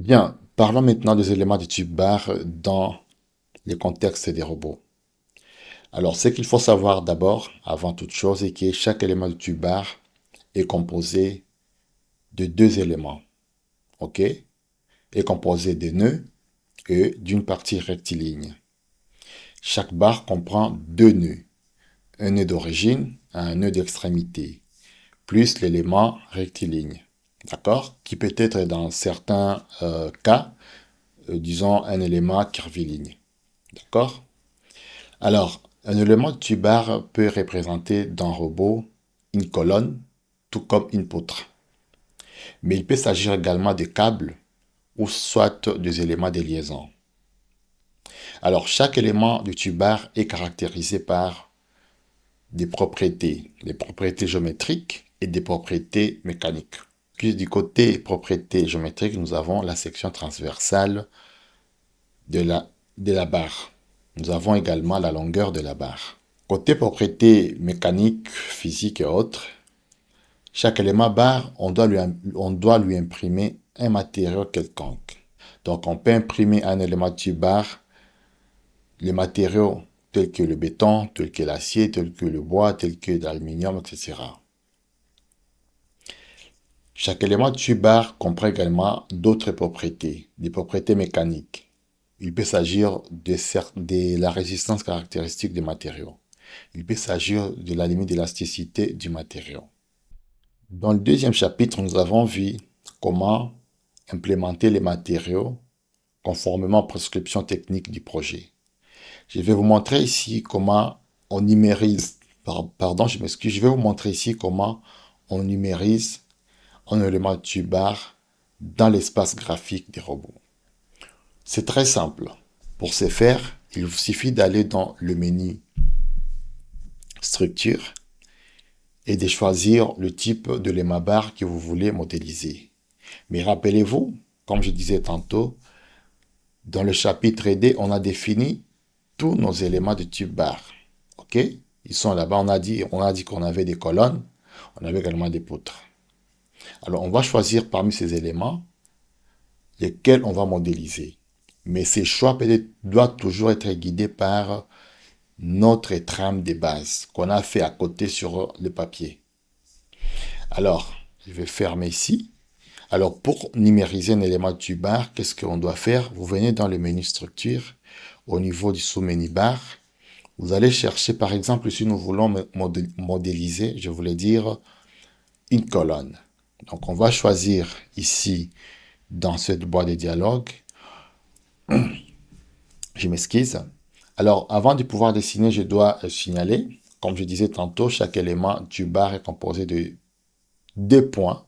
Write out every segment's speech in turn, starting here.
Bien, parlons maintenant des éléments du tube bar dans le contexte des robots. Alors, ce qu'il faut savoir d'abord, avant toute chose, est que chaque élément du tube bar est composé de deux éléments, ok? Est composé de nœuds et d'une partie rectiligne. Chaque barre comprend deux nœuds, un nœud d'origine et un nœud d'extrémité, plus l'élément rectiligne, d'accord? Qui peut être dans certains cas, disons un élément curviligne, d'accord? Alors, un élément tubar peut représenter dans un robot une colonne, tout comme une poutre. Mais il peut s'agir également de câbles ou soit des éléments de liaison. Alors, chaque élément du tubar est caractérisé par des propriétés géométriques et des propriétés mécaniques. Puis du côté propriétés géométriques, nous avons la section transversale de la barre. Nous avons également la longueur de la barre. Côté propriétés mécaniques, physiques et autres, chaque élément barre, on doit lui imprimer un matériau quelconque. Donc, on peut imprimer un élément tube barre, les matériaux tels que le béton, tels que l'acier, tels que le bois, tels que l'aluminium, etc. Chaque élément tube barre comprend également d'autres propriétés, des propriétés mécaniques. Il peut s'agir de la résistance caractéristique des matériaux. Il peut s'agir de la limite d'élasticité du matériau. Dans le deuxième chapitre, nous avons vu comment implémenter les matériaux conformément aux prescriptions techniques du projet. Je vais vous montrer ici comment on numérise, pardon, je m'excuse, je vais vous montrer ici comment on numérise un élément tubar dans l'espace graphique des robots. C'est très simple. Pour ce faire, il vous suffit d'aller dans le menu Structure et de choisir le type de l'élément barre que vous voulez modéliser. Mais rappelez-vous, comme je disais tantôt, dans le chapitre D, on a défini tous nos éléments de type barre. OK? Ils sont là-bas. On a dit qu'on avait des colonnes, on avait également des poutres. Alors, on va choisir parmi ces éléments lesquels on va modéliser. Mais ces choix doivent toujours être guidés par notre trame de base qu'on a fait à côté sur le papier. Alors, je vais fermer ici. Alors, pour numériser un élément du bar, qu'est-ce qu'on doit faire? Vous venez dans le menu structure, au niveau du sous-menu bar. Vous allez chercher, par exemple, si nous voulons modéliser, je voulais dire, une colonne. Donc, on va choisir ici, dans cette boîte de dialogue, je m'excuse. Alors, avant de pouvoir dessiner, je dois signaler, comme je disais tantôt, chaque élément du bar est composé de deux points,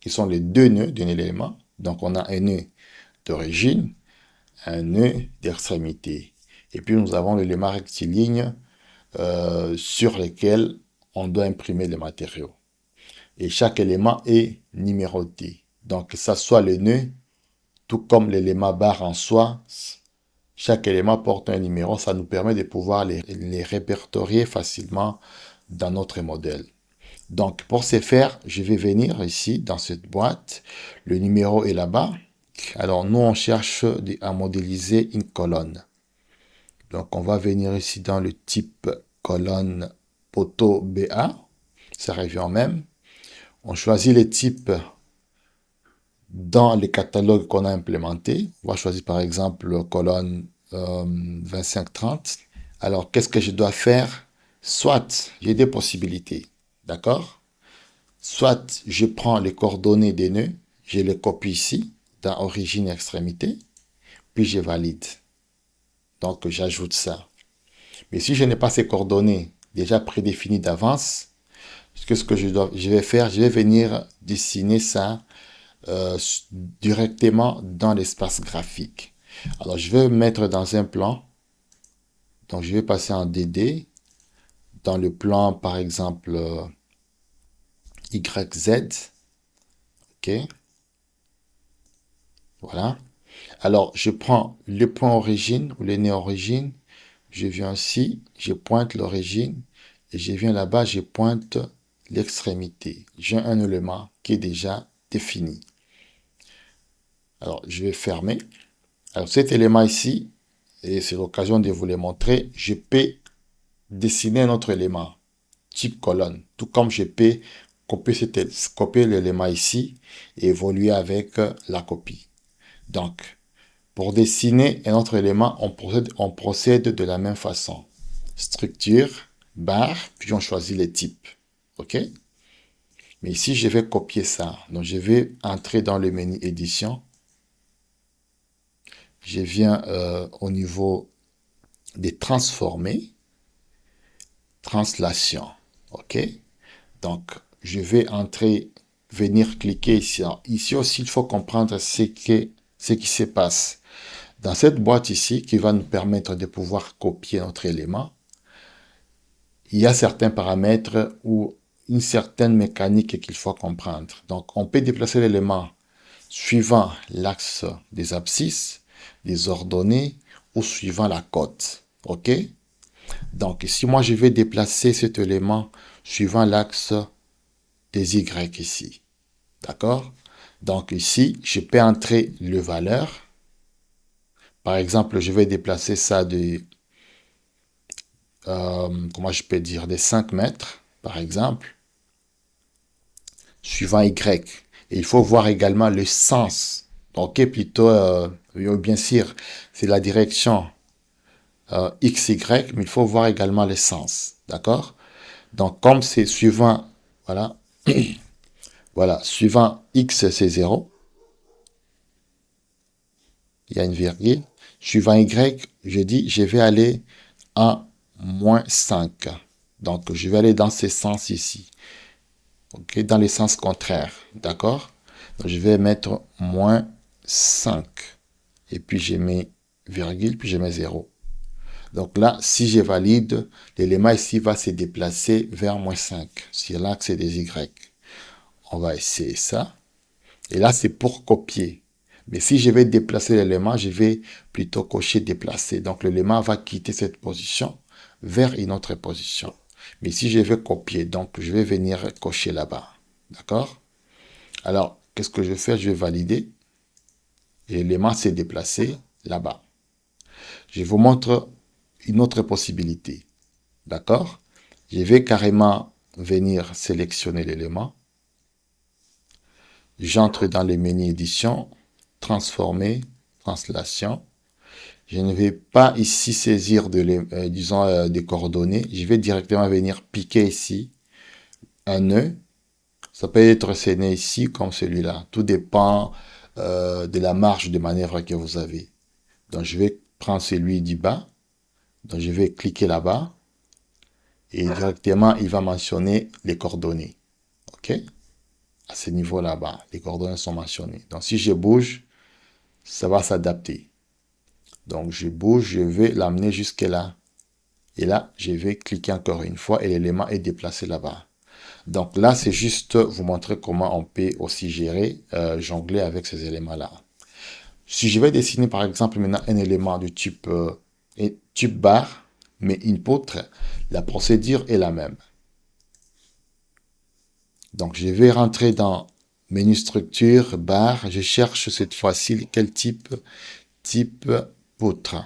qui sont les deux nœuds d'un élément. Donc, on a un nœud d'origine, un nœud d'extrémité. Et puis, nous avons l'élément rectiligne sur lequel on doit imprimer les matériaux. Et chaque élément est numéroté. Donc, que ça soit le nœud, tout comme l'élément barre en soi, chaque élément porte un numéro. Ça nous permet de pouvoir les répertorier facilement dans notre modèle. Donc, pour ce faire, je vais venir ici, dans cette boîte. Le numéro est là-bas. Alors, nous, on cherche à modéliser une colonne. Donc, on va venir ici dans le type colonne poteau BA. Ça revient même. On choisit les types dans les catalogues qu'on a implémentés. On va choisir par exemple colonne 25-30. Alors, qu'est-ce que je dois faire? Soit, j'ai des possibilités. D'accord? Soit je prends les coordonnées des nœuds, je les copie ici, dans origine et extrémité, puis je valide. Donc, j'ajoute ça. Mais si je n'ai pas ces coordonnées déjà prédéfinies d'avance, ce que je vais faire, je vais venir dessiner ça directement dans l'espace graphique. Alors, je vais mettre dans un plan. Donc, je vais passer en DD. Dans le plan, par exemple, YZ. OK. Voilà. Alors, je prends le point origine ou le nœud origine. Je viens ici, je pointe l'origine. Et je viens là-bas, je pointe l'extrémité. J'ai un élément qui est déjà défini. Alors, je vais fermer. Alors, cet élément ici, et c'est l'occasion de vous le montrer, je peux dessiner un autre élément, type colonne. Tout comme je peux copier l'élément ici et évoluer avec la copie. Donc, pour dessiner un autre élément, on procède de la même façon. Structure, barre, puis on choisit les types. OK? Mais ici, je vais copier ça. Donc, je vais entrer dans le menu édition. Je viens au niveau des transformés, translation. OK? Donc, je vais entrer, venir cliquer ici. Alors, ici aussi, il faut comprendre ce qui se passe. Dans cette boîte ici, qui va nous permettre de pouvoir copier notre élément, il y a certains paramètres ou une certaine mécanique qu'il faut comprendre. Donc, on peut déplacer l'élément suivant l'axe des abscisses, des ordonnées ou suivant la cote. OK? Donc, si moi, je vais déplacer cet élément suivant l'axe des Y ici. D'accord? Donc, ici, je peux entrer le valeur. Par exemple, je vais déplacer ça de, comment je peux dire, de 5 mètres, par exemple, suivant Y. Et il faut voir également le sens. Ok, plutôt, bien sûr, c'est la direction XY, mais il faut voir également le sens. D'accord? Donc, comme c'est suivant, voilà, voilà, suivant X, c'est 0. Il y a une virgule. Suivant Y, je dis, je vais aller à moins 5. Donc, je vais aller dans ce sens ici. Ok, dans les sens contraires. D'accord? Donc, je vais mettre moins 5. Et puis, je mets virgule, puis je mets 0. Donc là, si je valide, l'élément ici va se déplacer vers moins 5 sur l'axe des Y. On va essayer ça. Et là, c'est pour copier. Mais si je vais déplacer l'élément, je vais plutôt cocher déplacer. Donc l'élément va quitter cette position vers une autre position. Mais si je vais copier, donc je vais venir cocher là-bas. D'accord? Alors, qu'est-ce que je vais faire? Je vais valider. Et l'élément s'est déplacé là-bas. Je vous montre une autre possibilité. D'accord? Je vais carrément venir sélectionner l'élément. J'entre dans les menus édition, transformer, translation. Je ne vais pas ici saisir des coordonnées. Je vais directement venir piquer ici un nœud. Ça peut être scéné ici comme celui-là. Tout dépend de la marge de manœuvre que vous avez. Donc, je vais prendre celui du bas. Donc, je vais cliquer là-bas. Et directement, il va mentionner les coordonnées. OK? À ce niveau là-bas, les coordonnées sont mentionnées. Donc, si je bouge, ça va s'adapter. Donc, je bouge, je vais l'amener jusque là. Et là, je vais cliquer encore une fois et l'élément est déplacé là-bas. Donc là, c'est juste vous montrer comment on peut aussi gérer, jongler avec ces éléments-là. Si je vais dessiner par exemple maintenant un élément du type, type barre, mais input, la procédure est la même. Donc je vais rentrer dans menu structure, barre, je cherche cette fois-ci quel type? Type poutre.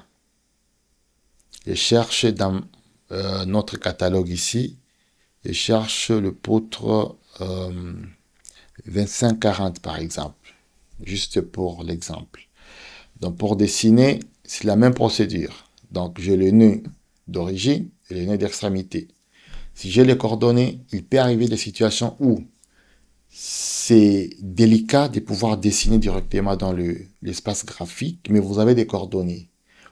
Je cherche dans notre catalogue ici, je cherche le poutre 2540 par exemple, juste pour l'exemple. Donc pour dessiner, c'est la même procédure. Donc j'ai le nœud d'origine et le nœud d'extrémité. Si j'ai les coordonnées, il peut arriver des situations où c'est délicat de pouvoir dessiner directement dans l'espace graphique, mais vous avez des coordonnées.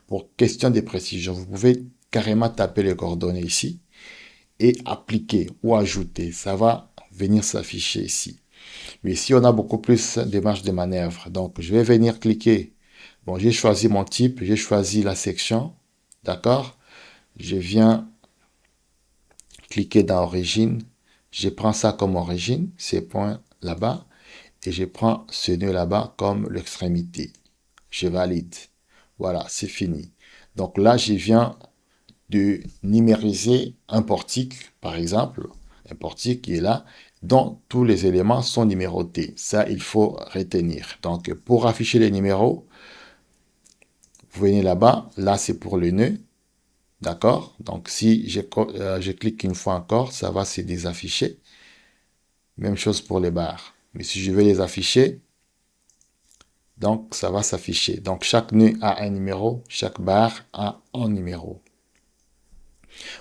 Pour question de précision, vous pouvez carrément taper les coordonnées ici et appliquer ou ajouter. Ça va venir s'afficher ici. Mais ici, on a beaucoup plus de marge de manœuvre. Donc, je vais venir cliquer. Bon, j'ai choisi mon type, j'ai choisi la section. D'accord? Je viens cliquer dans origine. Je prends ça comme origine, ces points là-bas. Et je prends ce nœud là-bas comme l'extrémité. Je valide. Voilà, c'est fini. Donc là, je viens de numériser un portique, par exemple. Un portique qui est là. dont tous les éléments sont numérotés. Ça, il faut retenir. Donc, pour afficher les numéros, vous venez là-bas. Là, c'est pour le nœud. D'accord? Donc, si je clique une fois encore, ça va se désafficher. Même chose pour les barres. Mais si je veux les afficher, donc ça va s'afficher. Donc, chaque nœud a un numéro, chaque barre a un numéro.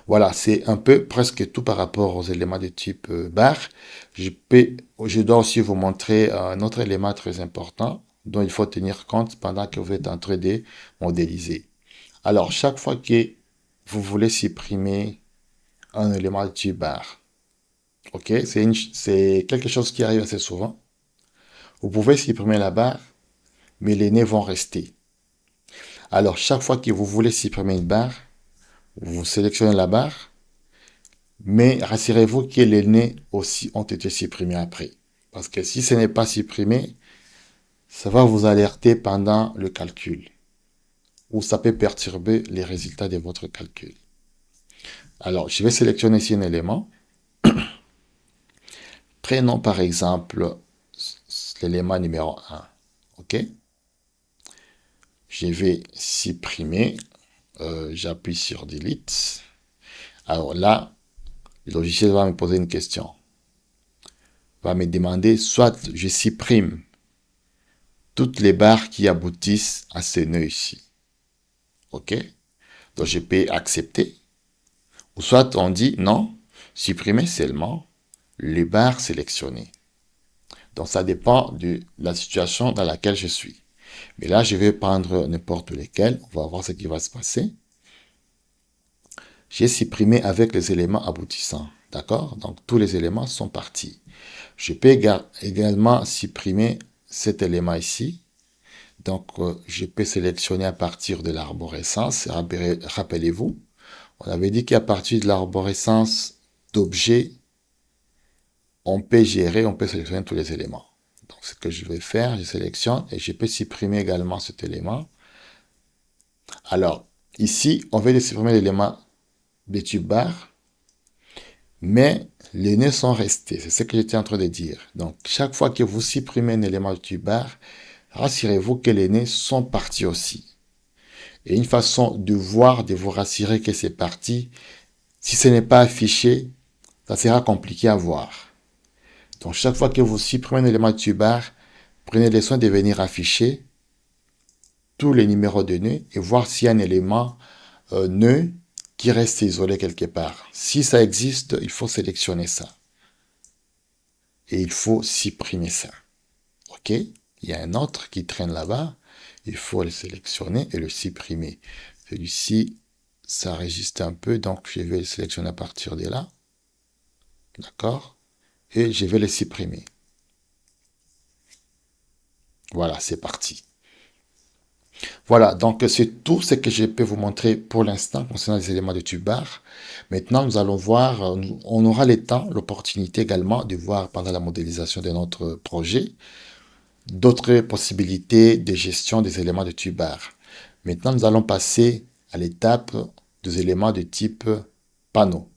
Voilà, c'est un peu presque tout par rapport aux éléments de type barre. Je dois aussi vous montrer un autre élément très important dont il faut tenir compte pendant que vous êtes en train de modéliser. Alors, chaque fois que vous voulez supprimer un élément de type barre, ok, c'est quelque chose qui arrive assez souvent. Vous pouvez supprimer la barre, mais les nœuds vont rester. Alors, chaque fois que vous voulez supprimer une barre, vous sélectionnez la barre, mais rassurez-vous que les nœuds aussi ont été supprimés après. Parce que si ce n'est pas supprimé, ça va vous alerter pendant le calcul. Ou ça peut perturber les résultats de votre calcul. Alors, je vais sélectionner ici un élément. Prenons par exemple l'élément numéro 1. OK? Je vais supprimer. J'appuie sur Delete. Alors là, le logiciel va me poser une question. Va me demander soit je supprime toutes les barres qui aboutissent à ce nœud ici. OK? Donc je peux accepter. Ou soit on dit non, supprimer seulement les barres sélectionnées. Donc ça dépend de la situation dans laquelle je suis. Mais là, je vais prendre n'importe lesquels. On va voir ce qui va se passer. J'ai supprimé avec les éléments aboutissants. D'accord? Donc tous les éléments sont partis. Je peux également supprimer cet élément ici. Donc je peux sélectionner à partir de l'arborescence. Rappelez-vous, on avait dit qu'à partir de l'arborescence d'objets, on peut sélectionner tous les éléments. Donc, ce que je vais faire, je sélectionne et je peux supprimer également cet élément. Alors, ici, on veut supprimer l'élément des tubes barres, mais les nœuds sont restés. C'est ce que j'étais en train de dire. Donc, chaque fois que vous supprimez un élément de tube barre, rassurez-vous que les nœuds sont partis aussi. Et une façon de voir, de vous rassurer que c'est parti, si ce n'est pas affiché, ça sera compliqué à voir. Donc, chaque fois que vous supprimez un élément de tube barre, prenez le soin de venir afficher tous les numéros de nœuds et voir s'il y a un élément nœud qui reste isolé quelque part. Si ça existe, il faut sélectionner ça. Et il faut supprimer ça. OK? Il y a un autre qui traîne là-bas. Il faut le sélectionner et le supprimer. Celui-ci, ça résiste un peu, donc je vais le sélectionner à partir de là. D'accord? Et je vais le supprimer. Voilà, c'est parti. Voilà, donc c'est tout ce que je peux vous montrer pour l'instant concernant les éléments de tube barre. Maintenant, nous allons voir, on aura le temps, l'opportunité également de voir pendant la modélisation de notre projet d'autres possibilités de gestion des éléments de tube barre. Maintenant, nous allons passer à l'étape des éléments de type panneau.